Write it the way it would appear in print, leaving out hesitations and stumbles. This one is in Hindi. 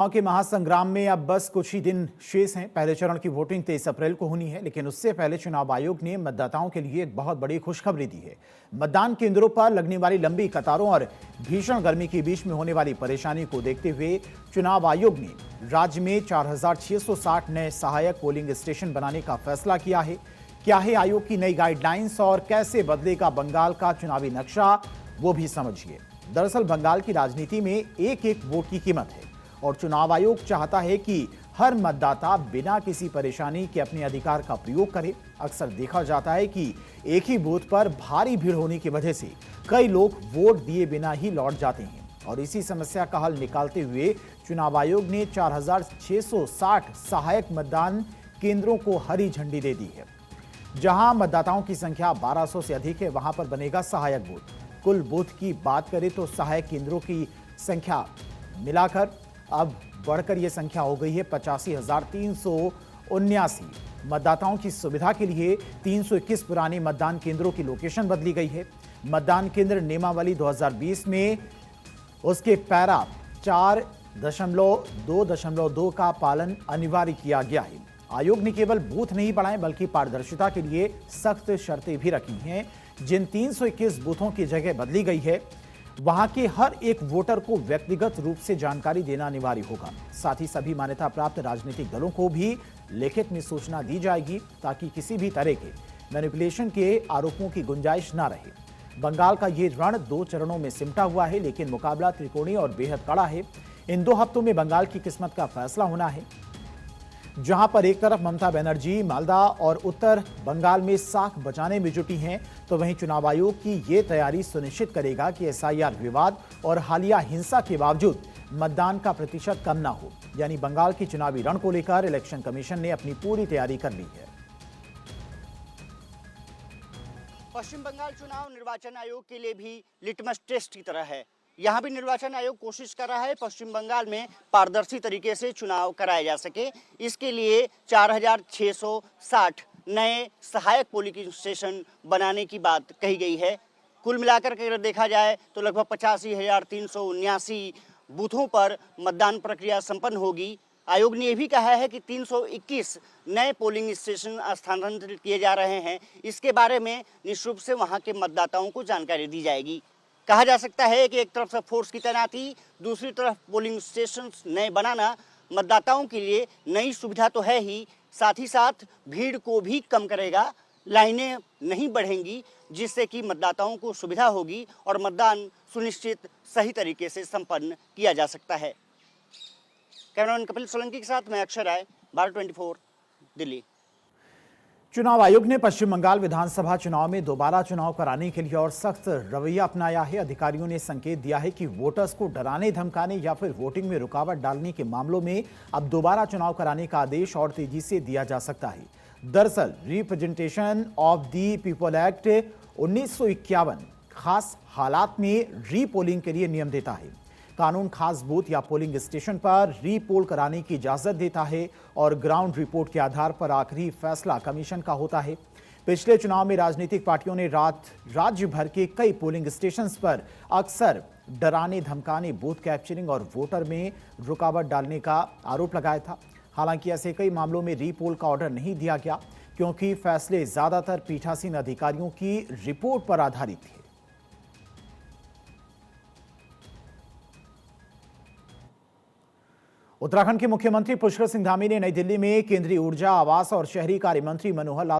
चुनाव के महासंग्राम में अब बस कुछ ही दिन शेष हैं। पहले चरण की वोटिंग 23 अप्रैल को होनी है, लेकिन उससे पहले चुनाव आयोग ने मतदाताओं के लिए एक बहुत बड़ी खुशखबरी दी है। मतदान केंद्रों पर लगने वाली लंबी कतारों और भीषण गर्मी के बीच में होने वाली परेशानी को देखते हुए चुनाव आयोग ने राज्य में 4,660 नए सहायक पोलिंग स्टेशन बनाने का फैसला किया है। क्या है आयोग की नई गाइडलाइंस और कैसे बदलेगा बंगाल का चुनावी नक्शा, वो भी समझिए। दरअसल बंगाल की राजनीति में एक एक वोट की कीमत है और चुनाव आयोग चाहता है कि हर मतदाता बिना किसी परेशानी के अपने अधिकार का प्रयोग करे। अक्सर देखा जाता है कि एक ही बूथ पर भारी भीड़ होने की वजह से कई लोग वोट दिए बिना ही लौट जाते हैं और इसी समस्या का हल निकालते हुए चुनाव आयोग ने 4,660 सहायक मतदान केंद्रों को हरी झंडी दे दी है। जहां मतदाताओं की संख्या 1200 से अधिक है, वहां पर बनेगा सहायक बूथ। कुल बूथ की बात करें तो सहायक केंद्रों की संख्या मिलाकर अब बढ़कर यह संख्या हो गई है 85,379। मतदाताओं की सुविधा के लिए 321 पुराने मतदान केंद्रों की लोकेशन बदली गई है। मतदान केंद्र नियमावली 2020 में उसके पैरा 4.2.2 का पालन अनिवार्य किया गया है। आयोग ने केवल बूथ नहीं बढ़ाए बल्कि पारदर्शिता के लिए सख्त शर्तें भी रखी हैं। जिन 321 बूथों की जगह बदली गई है, वहां के हर एक वोटर को व्यक्तिगत रूप से जानकारी देना अनिवार्य होगा। साथ ही सभी मान्यता प्राप्त राजनीतिक दलों को भी लिखित में सूचना दी जाएगी ताकि किसी भी तरह के मैनिपुलेशन के आरोपों की गुंजाइश न रहे। बंगाल का ये रण 2 चरणों में सिमटा हुआ है, लेकिन मुकाबला त्रिकोणीय और बेहद कड़ा है। इन 2 हफ्तों में बंगाल की किस्मत का फैसला होना है। जहां पर एक तरफ ममता बनर्जी मालदा और उत्तर बंगाल में साख बचाने में जुटी हैं, तो वहीं चुनाव आयोग की ये तैयारी सुनिश्चित करेगा कि एसआईआर विवाद और हालिया हिंसा के बावजूद मतदान का प्रतिशत कम ना हो। यानी बंगाल की चुनावी रण को लेकर इलेक्शन कमीशन ने अपनी पूरी तैयारी कर ली है। पश्चिम बंगाल चुनाव निर्वाचन आयोग के लिए भी लिटमस टेस्ट की तरह है। यहाँ भी निर्वाचन आयोग कोशिश कर रहा है पश्चिम बंगाल में पारदर्शी तरीके से चुनाव कराया जा सके। इसके लिए 4,660 नए सहायक पोलिंग स्टेशन बनाने की बात कही गई है। कुल मिलाकर के अगर देखा जाए तो लगभग 85,379 बूथों पर मतदान प्रक्रिया संपन्न होगी। आयोग ने यह भी कहा है कि 321 नए पोलिंग स्टेशन स्थानांतरित किए जा रहे हैं। इसके बारे में निश्चित रूप से वहाँ के मतदाताओं को जानकारी दी जाएगी। कहा जा सकता है कि एक तरफ से फोर्स की तैनाती, दूसरी तरफ पोलिंग स्टेशन नए बनाना मतदाताओं के लिए नई सुविधा तो है ही, साथ ही साथ भीड़ को भी कम करेगा। लाइनें नहीं बढ़ेंगी, जिससे कि मतदाताओं को सुविधा होगी और मतदान सुनिश्चित सही तरीके से संपन्न किया जा सकता है। कैमरामैन कपिल सोलंकी के साथ मैं अक्षर राय, भारत 24, दिल्ली। चुनाव आयोग ने पश्चिम बंगाल विधानसभा चुनाव में दोबारा चुनाव कराने के लिए और सख्त रवैया अपनाया है। अधिकारियों ने संकेत दिया है कि वोटर्स को डराने धमकाने या फिर वोटिंग में रुकावट डालने के मामलों में अब दोबारा चुनाव कराने का आदेश और तेजी से दिया जा सकता है। दरअसल representation of the people act 1951 खास हालात में रीपोलिंग के लिए नियम देता है। कानून खास बूथ या पोलिंग स्टेशन पर रीपोल कराने की इजाजत देता है और ग्राउंड रिपोर्ट के आधार पर आखिरी फैसला कमीशन का होता है। पिछले चुनाव में राजनीतिक पार्टियों ने राज्य भर के कई पोलिंग स्टेशंस पर अक्सर डराने धमकाने, बूथ कैप्चरिंग और वोटर में रुकावट डालने का आरोप लगाया था। हालांकि ऐसे कई मामलों में रीपोल का ऑर्डर नहीं दिया गया क्योंकि फैसले ज्यादातर पीठासीन अधिकारियों की रिपोर्ट पर आधारित थे। उत्तराखंड के मुख्यमंत्री पुष्कर सिंह धामी ने नई दिल्ली में केंद्रीय ऊर्जा, आवास और शहरी कार्य मंत्री मनोहर लाल